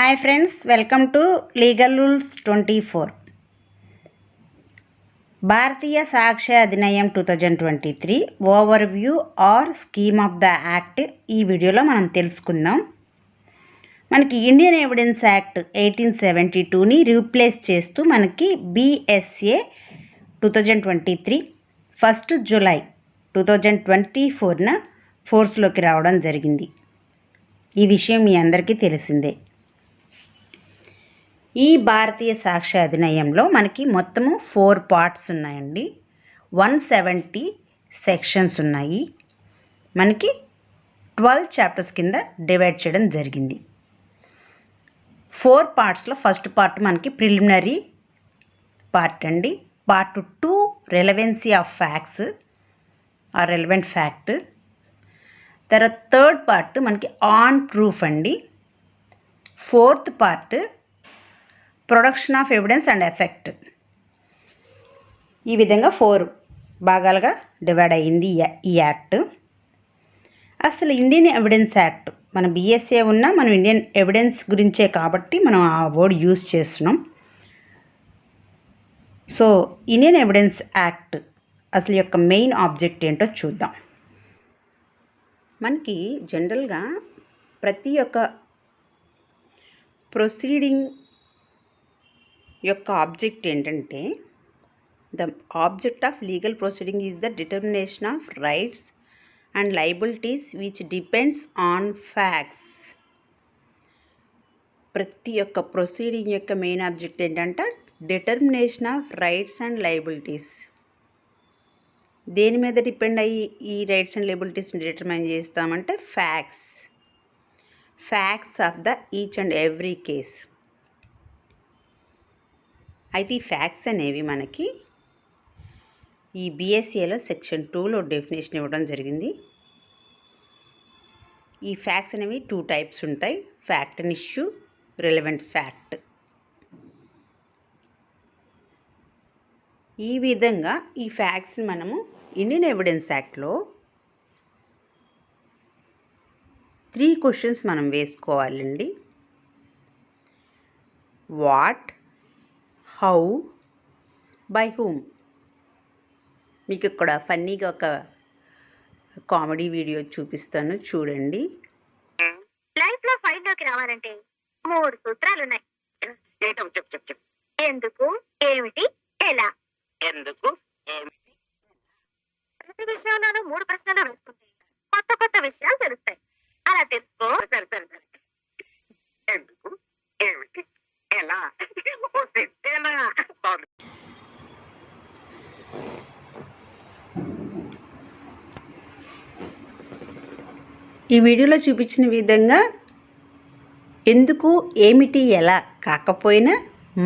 Hi friends, welcome to Legal Rules 24. భారతీయ సాక్ష్య అధినియం 2023 overview or scheme of the act ఈ వీడియోలో మనం తెలుసుకుందాం. మనకి ఇండియన్ ఎవిడెన్స్ యాక్ట్ 1872ని రీప్లేస్ చేస్తూ మనకి BSA 2023 1 జూలై 2024న ఫోర్స్లోకి రావడం జరిగింది. ఈ విషయం మీ అందరికీ తెలిసిందే. ఈ భారతీయ సాక్ష్య అధినియంలో మనకి మొత్తము 4 పార్ట్స్ ఉన్నాయండి. 170 సెక్షన్స్ ఉన్నాయి. మనకి 12 చాప్టర్స్ కింద డివైడ్ చేయడం జరిగింది. 4 పార్ట్స్లో ఫస్ట్ పార్ట్ మనకి ప్రిలిమినరీ పార్ట్ అండి. Part 2 relevancy of facts or relevant fact. తర్వాత థర్డ్ పార్ట్ మనకి ఆన్ ప్రూఫ్ అండి. Fourth part production of evidence and effect. ఈ విధంగా 4 భాగాలుగా డివైడ్ అయ్యింది ఈ యాక్ట్. అసలు ఇండియన్ ఎవిడెన్స్ యాక్ట్ మన BSA ఉన్నా మనం ఇండియన్ ఎవిడెన్స్ గురించే కాబట్టి మనం ఆ వర్డ్ యూజ్ చేస్తున్నాం. సో ఇండియన్ ఎవిడెన్స్ యాక్ట్ అసలు యొక్క మెయిన్ ఆబ్జెక్ట్ ఏంటో చూద్దాం. మనకి జనరల్గా ప్రతి ఒక్క ప్రొసీడింగ్ యొక్క ఆబ్జెక్ట్ ఏంటంటే the object of legal proceeding is the determination of rights and liabilities which depends on facts. ప్రతి ఒక్క ప్రొసీడింగ్ యొక్క మెయిన్ ఆబ్జెక్ట్ ఏంటంటే determination of rights and liabilities. దేని మీద డిపెండ్ అయ్యి ఈ రైట్స్ అండ్ లయబిలిటీస్ని డిటర్మైన్ చేస్తామంటే facts of the each and every case. అయితే ఈ ఫ్యాక్ట్స్ అనేవి మనకి ఈ BSAలో సెక్షన్ 2లో డెఫినేషన్ ఇవ్వడం జరిగింది. ఈ ఫ్యాక్ట్స్ అనేవి 2 టైప్స్ ఉంటాయి. Fact and issue, relevant fact. ఈ విధంగా ఈ ఫ్యాక్ట్స్ని మనము ఇండియన్ ఎవిడెన్స్ యాక్ట్లో 3 క్వశ్చన్స్ మనం వేసుకోవాలండి. What, how, by whom. మీకు ఇక్కడ ఫన్నీగా ఒక కామెడీ వీడియో చూపిస్తాను, చూడండి. లైఫ్లో ఫైల్లోకి రావాలంటే 3 సూత్రాలు ఉన్నాయి. ఎందుకు, ఏమిటి, ఎలా. ప్రతి విషయంలోనూ 3 ప్రశ్నలు వేసుకుంటే కొత్త కొత్త విషయాలు తెలుస్తాయి. అలా తెలుసుకో. ఎందుకు, ఏమిటి, ఎలా. ఈ వీడియోలో చూపించిన విధంగా ఎందుకు, ఏమిటి, ఎలా కాకపోయినా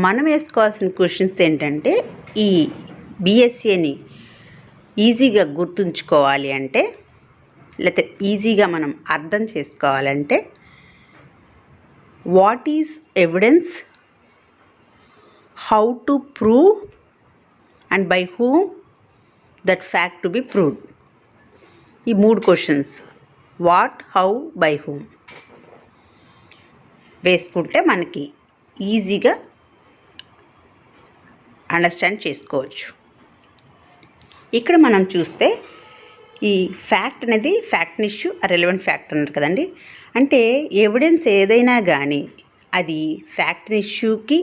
మనం వేసుకోవాల్సిన క్వశ్చన్స్ ఏంటంటే ఈ BSAని ఈజీగా గుర్తుంచుకోవాలి అంటే, లేకపోతే ఈజీగా మనం అర్థం చేసుకోవాలంటే what is evidence, how to prove and by whom that fact to be proved. ఈ 3 questions what, how, by whom వేసుకుంటే మనకి ఈజీగా అండర్స్టాండ్ చేసుకోవచ్చు. ఇక్కడ మనం చూస్తే ఈ ఫ్యాక్ట్ అనేది ఫ్యాక్ట్ ఇష్యూ రెలవెంట్ ఫ్యాక్ట్ అన్నారు కదండి. అంటే ఎవిడెన్స్ ఏదైనా కానీ అది ఫ్యాక్ట్ ఇష్యూకి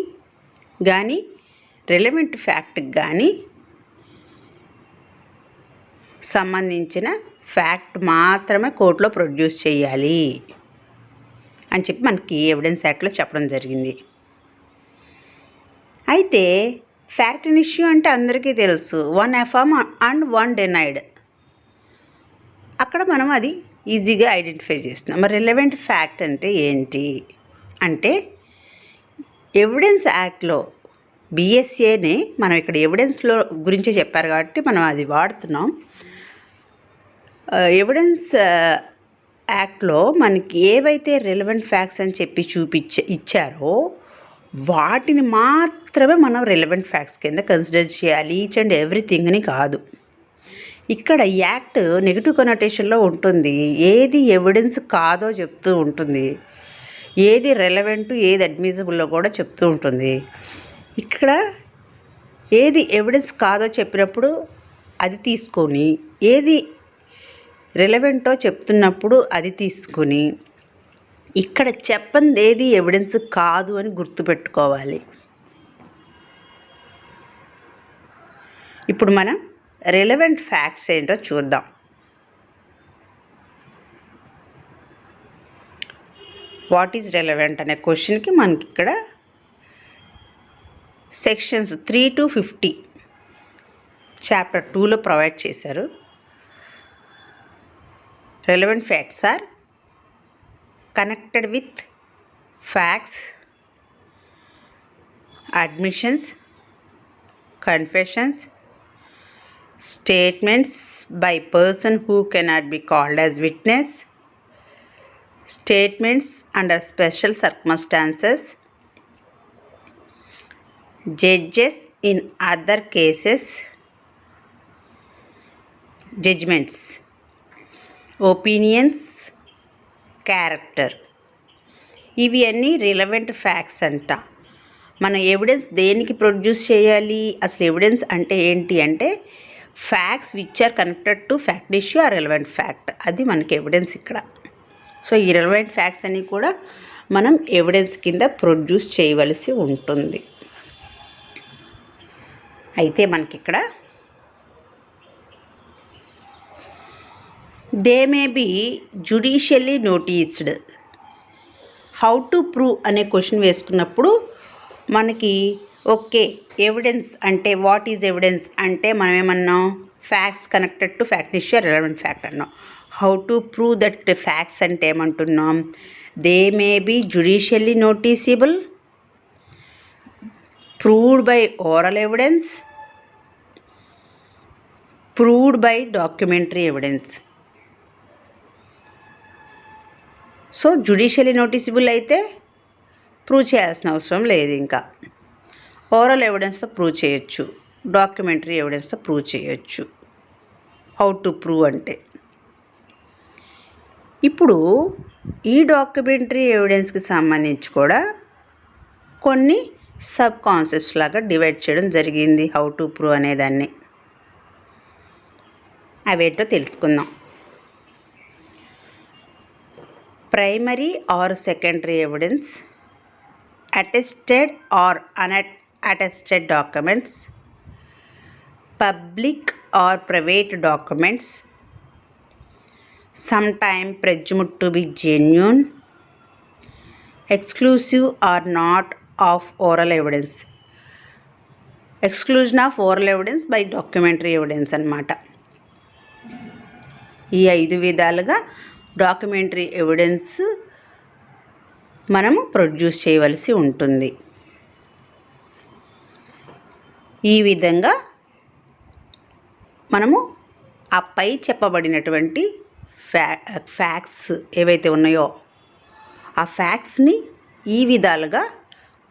కానీ రెలవెంట్ ఫ్యాక్ట్కి కానీ సంబంధించిన ఫ్యాక్ట్ మాత్రమే కోర్టులో ప్రొడ్యూస్ చేయాలి అని చెప్పి మనకి ఎవిడెన్స్ యాక్ట్లో చెప్పడం జరిగింది. అయితే ఫ్యాక్ట్ అండ్ ఇష్యూ అంటే అందరికీ తెలుసు, 1 అఫర్మ్ అండ్ 1 డినైడ్. అక్కడ మనం అది ఈజీగా ఐడెంటిఫై చేస్తున్నాం. మరి రిలవెంట్ ఫ్యాక్ట్ అంటే ఏంటి అంటే ఎవిడెన్స్ యాక్ట్లో BSAని మనం ఇక్కడ ఎవిడెన్స్లో గురించే చెప్పారు కాబట్టి మనం అది వాడుతున్నాం. ఎవిడెన్స్ యాక్ట్లో మనకి ఏవైతే రిలవెంట్ ఫ్యాక్ట్స్ అని చెప్పి ఇచ్చారో వాటిని మాత్రమే మనం రిలవెంట్ ఫ్యాక్ట్స్ కింద కన్సిడర్ చేయాలి, ఈచ్ అండ్ ఎవ్రీథింగ్ని కాదు. ఇక్కడ యాక్ట్ నెగిటివ్ కనోటేషన్లో ఉంటుంది, ఏది ఎవిడెన్స్ కాదో చెప్తూ ఉంటుంది. ఏది రెలవెంట్ ఏది అడ్మిసిబుల్లో కూడా చెప్తూ ఉంటుంది. ఇక్కడ ఏది ఎవిడెన్స్ కాదో చెప్పినప్పుడు అది తీసుకొని, ఏది రెలవెంటో చెప్తున్నప్పుడు అది తీసుకొని, ఇక్కడ చెప్పంది ఏది ఎవిడెన్స్ కాదు అని గుర్తుపెట్టుకోవాలి. ఇప్పుడు మనం రెలవెంట్ ఫ్యాక్ట్స్ ఏంటో చూద్దాం. వాట్ ఈజ్ రెలవెంట్ అనే క్వశ్చన్కి మనకి ఇక్కడ సెక్షన్స్ 3 to 50 చాప్టర్ 2లో ప్రొవైడ్ చేశారు. Relevant facts are connected with facts, admissions, confessions, statements by person who cannot be called as witness, statements under special circumstances, judges in other cases, judgments, opinions, character. ఇవి అన్నీ relevant facts అంట. మనం evidence దేనికి produce చేయాలి? అసలు evidence అంటే ఏంటి అంటే facts which are connected to fact issue or relevant fact. అది మనకి ఎవిడెన్స్ ఇక్కడ. సో ఈ రిలవెంట్ ఫ్యాక్ట్స్ అన్నీ కూడా మనం ఎవిడెన్స్ కింద ప్రొడ్యూస్ చేయవలసి ఉంటుంది. అయితే మనకి ఇక్కడ they may be judicially noticed. How to prove అనే క్వశ్చన్ వేసుకున్నప్పుడు మనకి ఓకే ఎవిడెన్స్ అంటే వాట్ ఈజ్ ఎవిడెన్స్ అంటే మనం ఏమన్నాం? Facts connected to fact issue relevant fact అన్నాం. How to prove that facts అంటే ఏమంటున్నాం? They may be judicially noticeable, proved by oral evidence, proved by documentary evidence. So judicially noticeable అయితే prove చేయాల్సిన అవసరం లేదు. ఇంకా ఓరల్ ఎవిడెన్స్తో ప్రూవ్ చేయొచ్చు, డాక్యుమెంటరీ ఎవిడెన్స్తో ప్రూవ్ చేయొచ్చు. హౌ టు ప్రూవ్ అంటే ఇప్పుడు ఈ డాక్యుమెంటరీ ఎవిడెన్స్కి సంబంధించి కూడా కొన్ని సబ్ కాన్సెప్ట్స్ లాగా డివైడ్ చేయడం జరిగింది హౌ టు ప్రూవ్ అనేదాన్ని. అవేంటో తెలుసుకుందాం. Primary or secondary evidence, attested or unattested documents, public or private documents, sometimes presumed to be genuine, exclusive or not of oral evidence. Exclusion of oral evidence by documentary evidence అన్నమాట. ఈ 5 విధాలుగా documentary evidence మనము produce చేయవలసి ఉంటుంది. ఈ విధంగా మనము ఆ పై చెప్పబడినటువంటి ఫ్యాక్ట్స్ ఏవైతే ఉన్నాయో ఆ ఫ్యాక్ట్స్ని ఈ విధాలుగా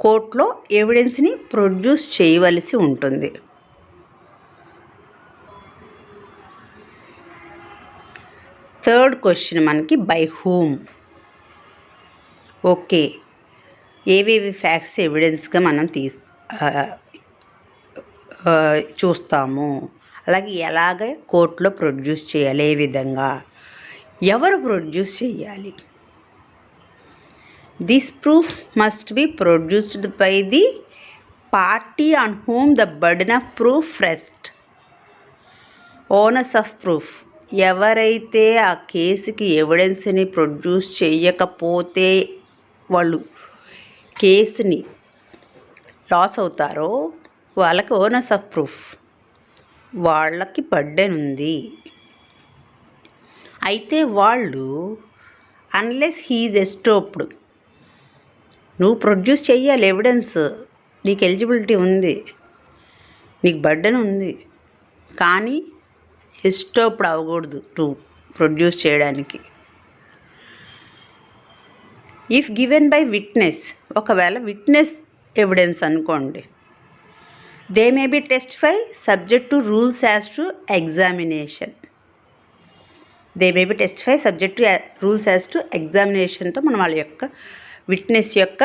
కోర్టులో ఎవిడెన్స్ని ప్రొడ్యూస్ చేయవలసి ఉంటుంది. థర్డ్ క్వశ్చన్ మనకి బై హూమ్. ఓకే ఏవేవి ఫ్యాక్ట్స్ ఎవిడెన్స్గా మనం చూస్తాము, అలాగే ఎలాగ కోర్టులో ప్రొడ్యూస్ చేయాలి, ఏ విధంగా, ఎవరు ప్రొడ్యూస్ చేయాలి. This proof must be produced by the party on whom the burden of proof rest. Owners of proof ఎవరైతే ఆ కేసుకి ఎవిడెన్స్ని ప్రొడ్యూస్ చేయకపోతే వాళ్ళు కేసుని లాస్ అవుతారో వాళ్ళకి ఓనర్స్ ఆఫ్ ప్రూఫ్, వాళ్ళకి బర్డెన్ ఉంది. అయితే వాళ్ళు అన్లెస్ హీ ఈజ్ ఎస్టోప్డ్, నువ్వు ప్రొడ్యూస్ చెయ్యాలి ఎవిడెన్స్, నీకు ఎలిజిబిలిటీ ఉంది, నీకు బర్డెన్ ఉంది, కానీ ఎస్టోప్డ్ అవ్వకూడదు నువ్వు ప్రొడ్యూస్ చేయడానికి. ఇఫ్ గివెన్ బై విట్నెస్, ఒకవేళ విట్నెస్ ఎవిడెన్స్ అనుకోండి, they may be testify subject to rules as to examination. They may be testify subject to rules as to ఎగ్జామినేషన్తో మనం వాళ్ళ యొక్క విట్నెస్ యొక్క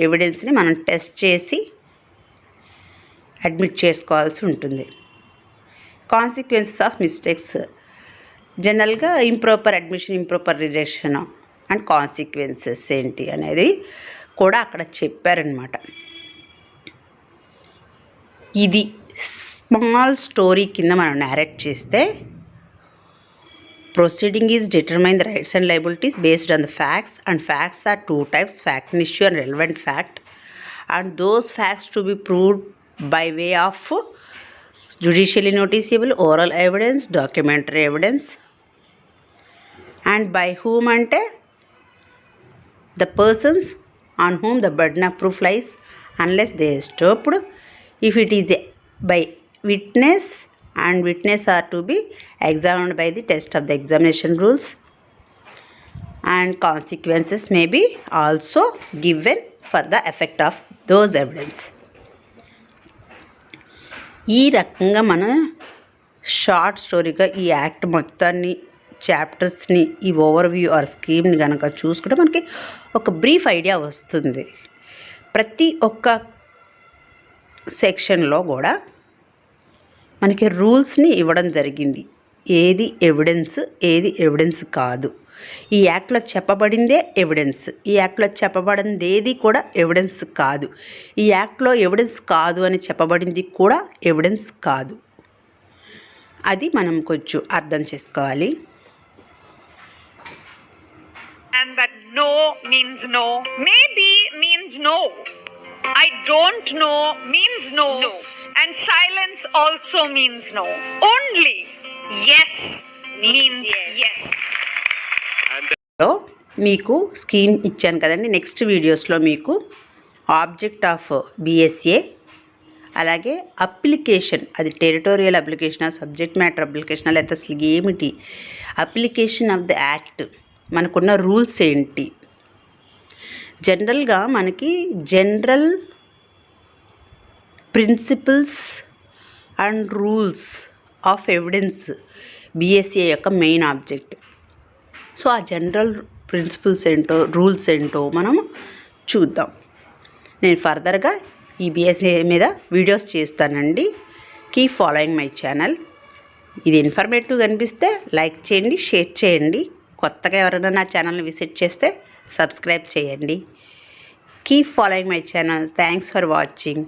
ఎవిడెన్స్ని మనం టెస్ట్ చేసి అడ్మిట్ చేసుకోవాల్సి ఉంటుంది. కాన్సిక్వెన్సెస్ ఆఫ్ మిస్టేక్స్, జనరల్గా improper admission, improper rejection and consequences ఏంటి అనేది కూడా అక్కడ చెప్పారనమాట. ఇది స్మాల్ స్టోరీ కింద మనం నేరేట్ చేస్తే, proceeding is determine the rights and liabilities based on the facts, and facts are 2 types, fact and issue and relevant fact, and those facts to be proved by way of judicially noticeable oral evidence, documentary evidence, and by whom ante the persons on whom the burden of proof lies unless they are stopped. If it is by witness, and witness are to be examined by the test of the examination rules, and consequences may be also given for the effect of those evidence. ఈ రకంగా మన short స్టోరీగా ఈ act మొత్తాన్ని, చాప్టర్స్ని, ఈ overview are స్కీమ్ని కనుక చూసుకుంటే మనకి ఒక బ్రీఫ్ ఐడియా వస్తుంది. ప్రతి ఒక్క సెక్షన్లో కూడా మనకి రూల్స్ని ఇవ్వడం జరిగింది. ఏది ఎవిడెన్స్, ఏది ఎవిడెన్స్ కాదు. ఈ యాక్ట్లో చెప్పబడిందే ఎవిడెన్స్, ఈ యాక్ట్లో చెప్పబడింది ఏది కూడా ఎవిడెన్స్ కాదు. ఈ యాక్ట్లో ఎవిడెన్స్ కాదు అని చెప్పబడింది కూడా ఎవిడెన్స్ కాదు. అది మనం కొంచెం అర్థం చేసుకోవాలి. And that no means no, maybe means no, I don't know means no, and silence also means no. Only yes means yes. మీకు స్కీమ్ ఇచ్చాను కదండి. నెక్స్ట్ వీడియోస్లో మీకు ఆబ్జెక్ట్ ఆఫ్ BSA, అలాగే అప్లికేషన్, అది టెరిటోరియల్ అప్లికేషనా, సబ్జెక్ట్ మ్యాటర్ అప్లికేషనా, లేకపోతే అసలు ఏమిటి అప్లికేషన్ ఆఫ్ ద యాక్ట్, మనకున్న రూల్స్ ఏంటి, జనరల్గా మనకి general principles and rules of evidence BSA యొక్క మెయిన్ ఆబ్జెక్ట్. సో ఆ జనరల్ ప్రిన్సిపల్స్ ఏంటో, రూల్స్ ఏంటో మనం చూద్దాం. నేను ఫర్దర్గా ఈ BSA మీద వీడియోస్ చేస్తానండి. Keep following my channel. ఇది ఇన్ఫర్మేటివ్గా అనిపిస్తే లైక్ చేయండి, షేర్ చేయండి. కొత్తగా ఎవరైనా నా ఛానల్ని విజిట్ చేస్తే సబ్స్క్రైబ్ చేయండి. Keep following my channel. Thanks for watching.